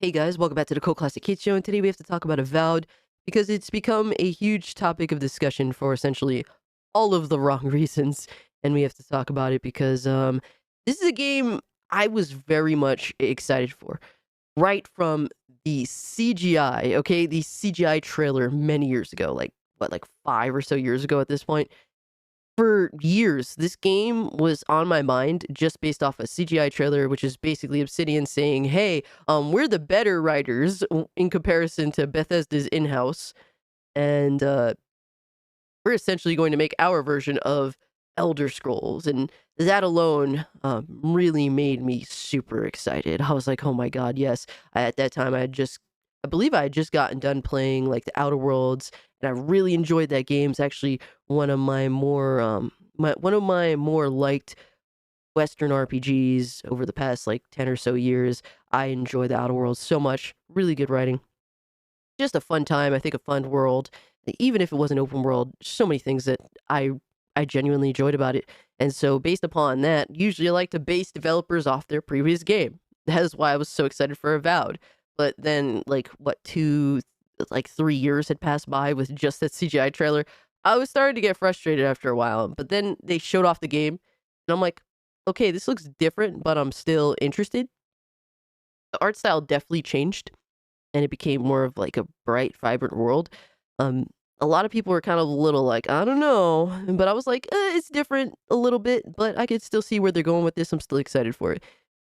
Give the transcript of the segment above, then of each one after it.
Hey guys, welcome back to the Cult Classic Kids Show, and today we have to talk about Avowed because it's become a huge topic of discussion for essentially all of the wrong reasons, and we have to talk about it because this is a game I was very much excited for, right from the CGI. Okay, the CGI trailer many years ago, like what, like 5 or so years ago at this point. For years, this game was on my mind just based off a CGI trailer, which is basically Obsidian saying, "Hey, we're the better writers in comparison to Bethesda's in-house, and we're essentially going to make our version of Elder Scrolls." And that alone really made me super excited. I was like, "Oh my god, yes!" At that time, I believe I had just gotten done playing like the Outer Worlds, and I really enjoyed that game. It's actually one of my more liked Western RPGs over the past like 10 or so years. I enjoy the Outer Worlds so much. Really good writing. Just a fun time. I think a fun world. Even if it wasn't open world, so many things that I genuinely enjoyed about it. And so based upon that, usually I like to base developers off their previous game. That is why I was so excited for Avowed. But then like what 3 years had passed by with just that CGI trailer. I was starting to get frustrated after a while, but then they showed off the game, and I'm like, okay, this looks different, but I'm still interested. The art style definitely changed, and it became more of like a bright, vibrant world. Um, a lot of people were kind of a little like, I don't know, but I was like, it's different a little bit, but I could still see where they're going with this. I'm still excited for it.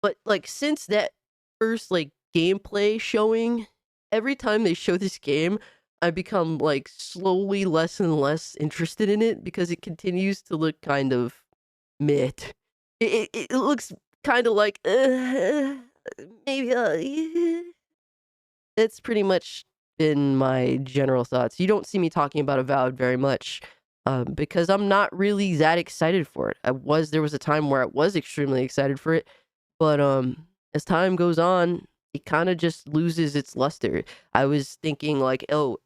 But like since that first like gameplay showing, every time they show this game, I become like slowly less and less interested in it because it continues to look kind of mid. It looks kind of like maybe it's pretty much been my general thoughts. You don't see me talking about Avowed very much because I'm not really that excited for it. There was a time where I was extremely excited for it, but as time goes on, it kind of just loses its luster. I was thinking like, oh,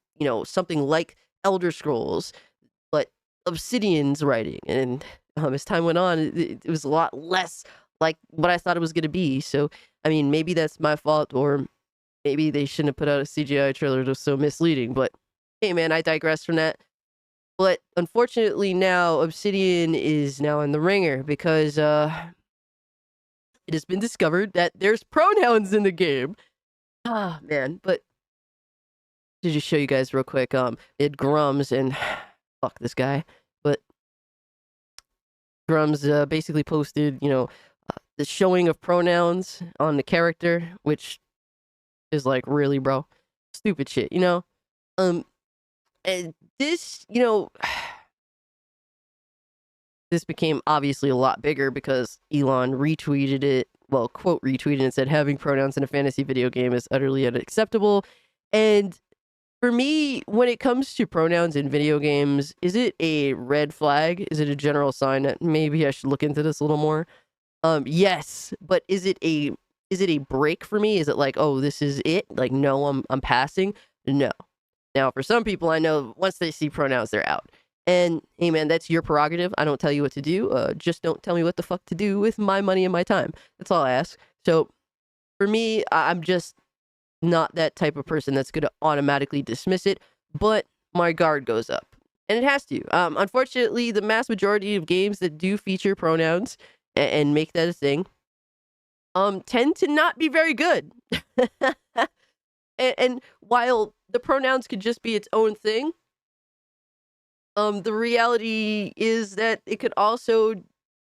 something like Elder Scrolls, but Obsidian's writing, and as time went on, it was a lot less like what I thought it was going to be. So, I mean, maybe that's my fault, or maybe they shouldn't have put out a CGI trailer that was so misleading. But hey, man, I digress from that. But unfortunately, now Obsidian is now in the ringer because it has been discovered that there's pronouns in the game. Ah, man. But to just show you guys real quick, it Grums and fuck this guy, but Grums basically posted, the showing of pronouns on the character, which is like, really, bro, stupid shit, Um, and this, this became obviously a lot bigger because Elon retweeted it. Well, quote retweeted and said having pronouns in a fantasy video game is utterly unacceptable. And for me, when it comes to pronouns in video games, is it a red flag? Is it a general sign that maybe I should look into this a little more? Yes, but is it a break for me? Is it like, oh, this is it? Like, no, I'm passing? No. Now, for some people, I know once they see pronouns, they're out. And hey, man, that's your prerogative. I don't tell you what to do. Just don't tell me what the fuck to do with my money and my time. That's all I ask. So for me, I'm just not that type of person that's going to automatically dismiss it, but my guard goes up. And it has to. Unfortunately, the mass majority of games that do feature pronouns and make that a thing tend to not be very good. And while the pronouns could just be its own thing, the reality is that it could also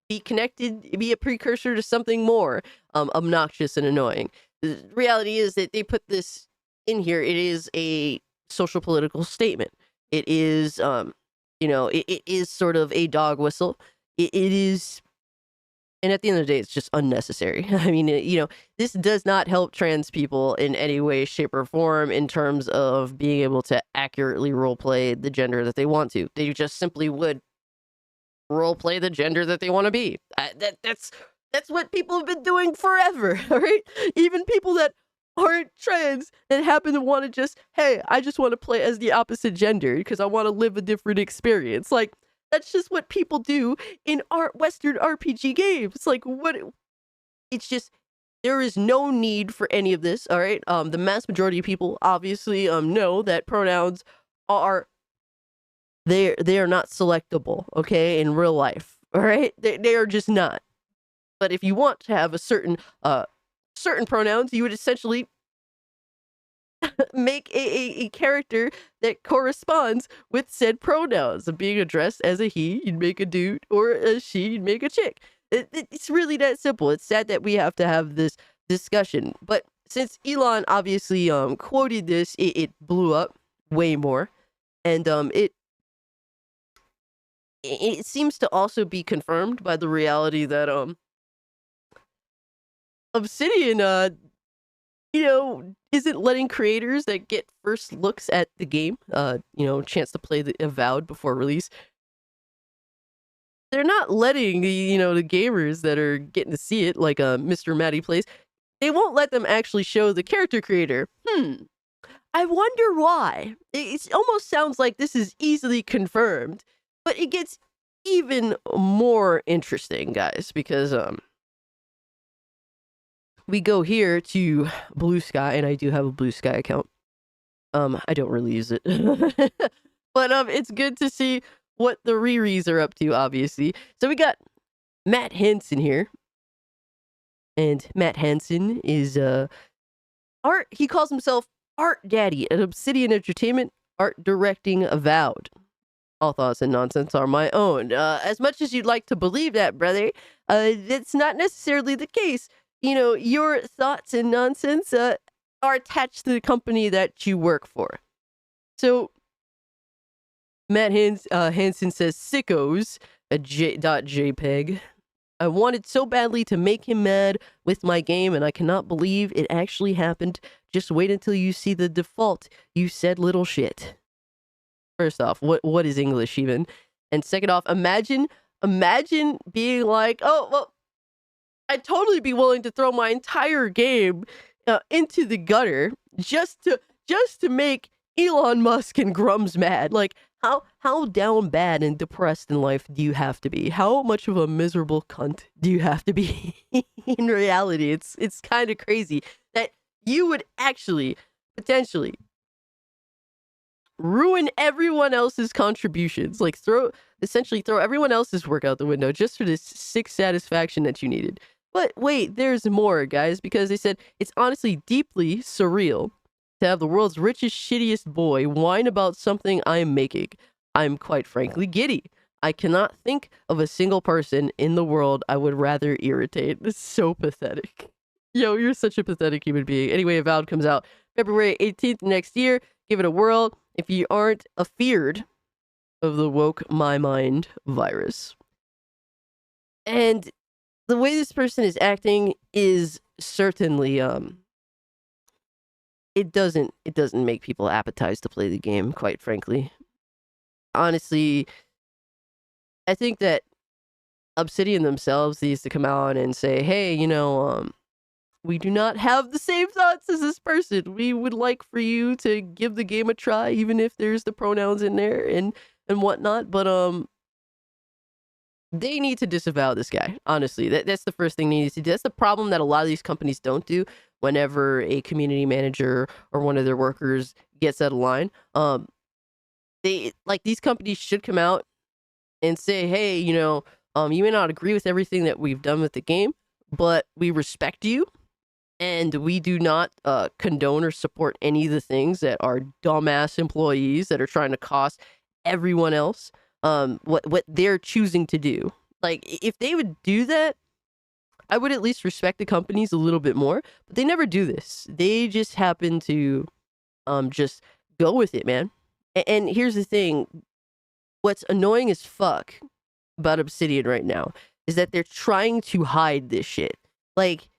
be connected, be a precursor to something more obnoxious and annoying. The reality is that they put this in here. It is a social political statement. It is, it is sort of a dog whistle. It is, and at the end of the day, it's just unnecessary. I mean, this does not help trans people in any way, shape, or form in terms of being able to accurately roleplay the gender that they want to. They just simply would roleplay the gender that they want to be. That's what people have been doing forever, all right? Even people that aren't trans and happen to want to just, hey, I just want to play as the opposite gender because I want to live a different experience. Like, that's just what people do in Western RPG games. Like, what? It's just There is no need for any of this, all right? The mass majority of people obviously know that pronouns are they are not selectable, okay, in real life, all right? They are just not. But if you want to have a certain pronouns, you would essentially make a character that corresponds with said pronouns. Being addressed as a he, you'd make a dude, or a she, you'd make a chick. It's really that simple. It's sad that we have to have this discussion, but since Elon obviously quoted this, it blew up way more, and it seems to also be confirmed by the reality that Obsidian isn't letting creators that get first looks at the game, chance to play the Avowed before release. They're not letting the gamers that are getting to see it, like Mr. Matty plays. They won't let them actually show the character creator. I wonder why. It almost sounds like this is easily confirmed, but it gets even more interesting, guys, because we go here to Blue Sky, and I do have a Blue Sky account. I don't really use it. But it's good to see what the Riris are up to, obviously. So we got Matt Hansen here. And Matt Hansen is he calls himself Art Daddy at Obsidian Entertainment, art directing Avowed. All thoughts and nonsense are my own. As much as you'd like to believe that, brother, that's not necessarily the case. Your thoughts and nonsense are attached to the company that you work for. So, Matt Hansen says, sickos, .jpg. I wanted so badly to make him mad with my game, and I cannot believe it actually happened. Just wait until you see the default, you said little shit. First off, what is English even? And second off, imagine being like, oh, well, I'd totally be willing to throw my entire game into the gutter just to make Elon Musk and Grums mad. Like, how down bad and depressed in life do you have to be? How much of a miserable cunt do you have to be? In reality, it's kind of crazy that you would actually potentially ruin everyone else's contributions, like essentially throw everyone else's work out the window just for this sick satisfaction that you needed. But wait, there's more, guys, because they said it's honestly deeply surreal to have the world's richest, shittiest boy whine about something I'm making. I'm quite frankly giddy. I cannot think of a single person in the world I would rather irritate. It's so pathetic. Yo, you're such a pathetic human being. Anyway, Avowed comes out February 18th next year. Give it a whirl if you aren't afeared of the woke my mind virus. And the way this person is acting is certainly it doesn't make people appetized to play the game, quite frankly. Honestly, I think that Obsidian themselves needs to come out and say, hey, we do not have the same thoughts as this person. We would like for you to give the game a try, even if there's the pronouns in there and whatnot. But they need to disavow this guy. Honestly, that's the first thing they need to do. That's the problem that a lot of these companies don't do. Whenever a community manager or one of their workers gets out of line, these companies should come out and say, hey, you may not agree with everything that we've done with the game, but we respect you. And we do not condone or support any of the things that are dumbass employees that are trying to cost everyone else what they're choosing to do. Like, if they would do that, I would at least respect the companies a little bit more. But they never do this. They just happen to just go with it, man. And here's the thing. What's annoying as fuck about Obsidian right now is that they're trying to hide this shit. Like,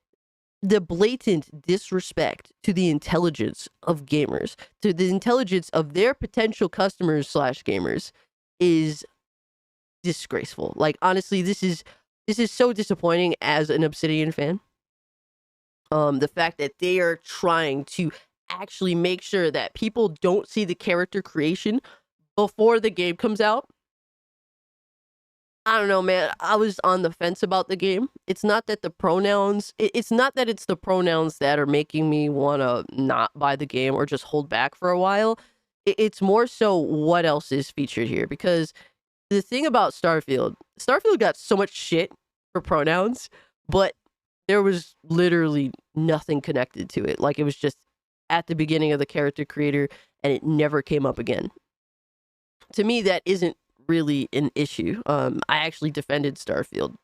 the blatant disrespect to the intelligence of gamers, to the intelligence of their potential customers / gamers, is disgraceful. Like, honestly, this is so disappointing as an Obsidian fan. The fact that they are trying to actually make sure that people don't see the character creation before the game comes out I don't know, man. I was on the fence about the game. It's not that the pronouns, it's not that it's the pronouns that are making me want to not buy the game or just hold back for a while. It's more so what else is featured here. Because the thing about Starfield got so much shit for pronouns, but there was literally nothing connected to it. Like it was just at the beginning of the character creator and it never came up again. To me, that isn't really an issue. I actually defended Starfield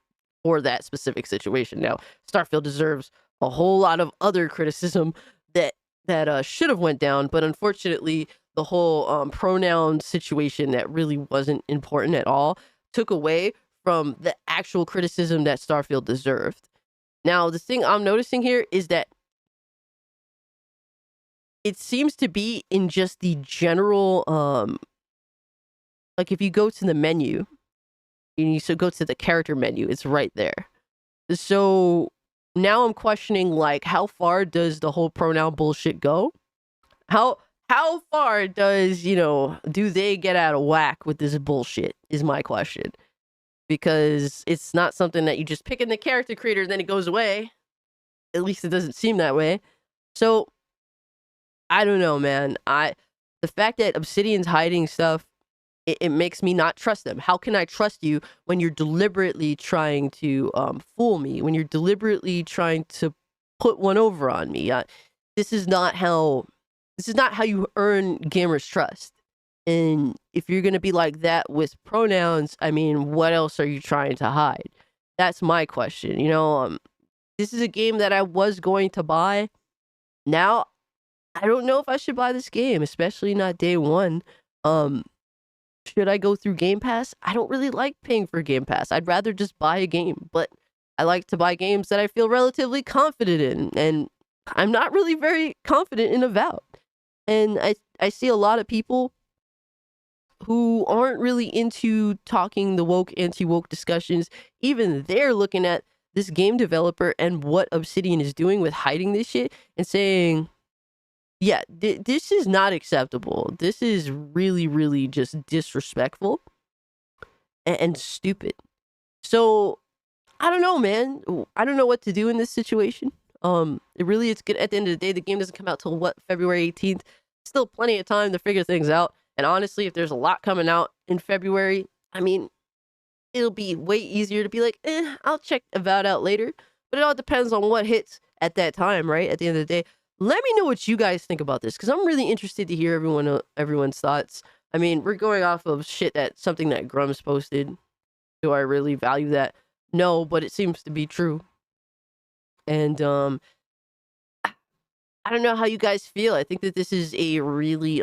for that specific situation. Now, Starfield deserves a whole lot of other criticism that should have went down, but unfortunately, the whole pronoun situation that really wasn't important at all took away from the actual criticism that Starfield deserved. Now, the thing I'm noticing here is that it seems to be in just the general like if you go to the menu, and you so go to the character menu, it's right there. So now I'm questioning like how far does the whole pronoun bullshit go? How how far does, do they get out of whack with this bullshit is my question. Because it's not something that you just pick in the character creator and then it goes away. At least it doesn't seem that way. So I don't know, man. The fact that Obsidian's hiding stuff, it makes me not trust them. How can I trust you when you're deliberately trying to fool me? When you're deliberately trying to put one over on me? This is not how. This is not how you earn gamers' trust. And if you're gonna be like that with pronouns, I mean, what else are you trying to hide? That's my question. This is a game that I was going to buy. Now, I don't know if I should buy this game, especially not day one. Um, should I go through Game Pass? I don't really like paying for Game Pass. I'd rather just buy a game, but I like to buy games that I feel relatively confident in, and I'm not really very confident in Avowed. And I see a lot of people who aren't really into talking the woke, anti-woke discussions. Even they're looking at this game developer and what Obsidian is doing with hiding this shit and saying, yeah, this is not acceptable. This is really, really just disrespectful and stupid. So I don't know, man. I don't know what to do in this situation. It really is good. At the end of the day, the game doesn't come out till what, February 18th. Still plenty of time to figure things out. And honestly, if there's a lot coming out in February, I mean, it'll be way easier to be like, I'll check Avowed out later. But it all depends on what hits at that time, right? At the end of the day. Let me know what you guys think about this, because I'm really interested to hear everyone's thoughts. I mean, we're going off of shit something that Grum's posted. Do I really value that? No, but it seems to be true. And I don't know how you guys feel. I think that this is a really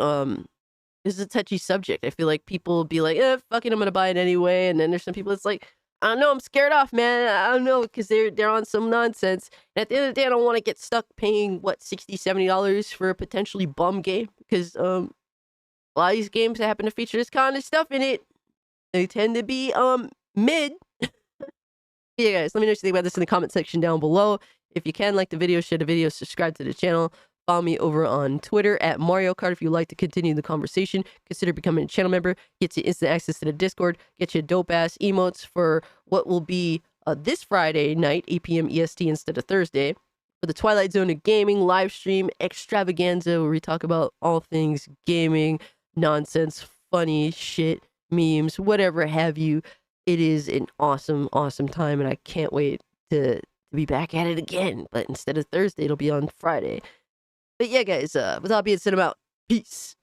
this is a touchy subject. I feel like people will be like, fuck it, I'm gonna buy it anyway. And then there's some people that's like, I don't know, I'm scared off, man. I don't know, because they're on some nonsense. And at the end of the day, I don't want to get stuck paying what, $60, $70 for a potentially bum game. Because a lot of these games that happen to feature this kind of stuff in it, they tend to be mid. Yeah, guys, let me know what you think about this in the comment section down below. If you can, like the video, share the video, subscribe to the channel. Follow me over on Twitter at Mario Kart if you'd like to continue the conversation. Consider becoming a channel member. Get you instant access to the Discord. Get you dope-ass emotes for what will be this Friday night, 8 p.m. EST instead of Thursday, for the Twilight Zone of Gaming live stream extravaganza where we talk about all things gaming, nonsense, funny shit, memes, whatever have you. It is an awesome, awesome time, and I can't wait to be back at it again. But instead of Thursday, it'll be on Friday. But yeah, guys, with that being said, I'm out. Peace.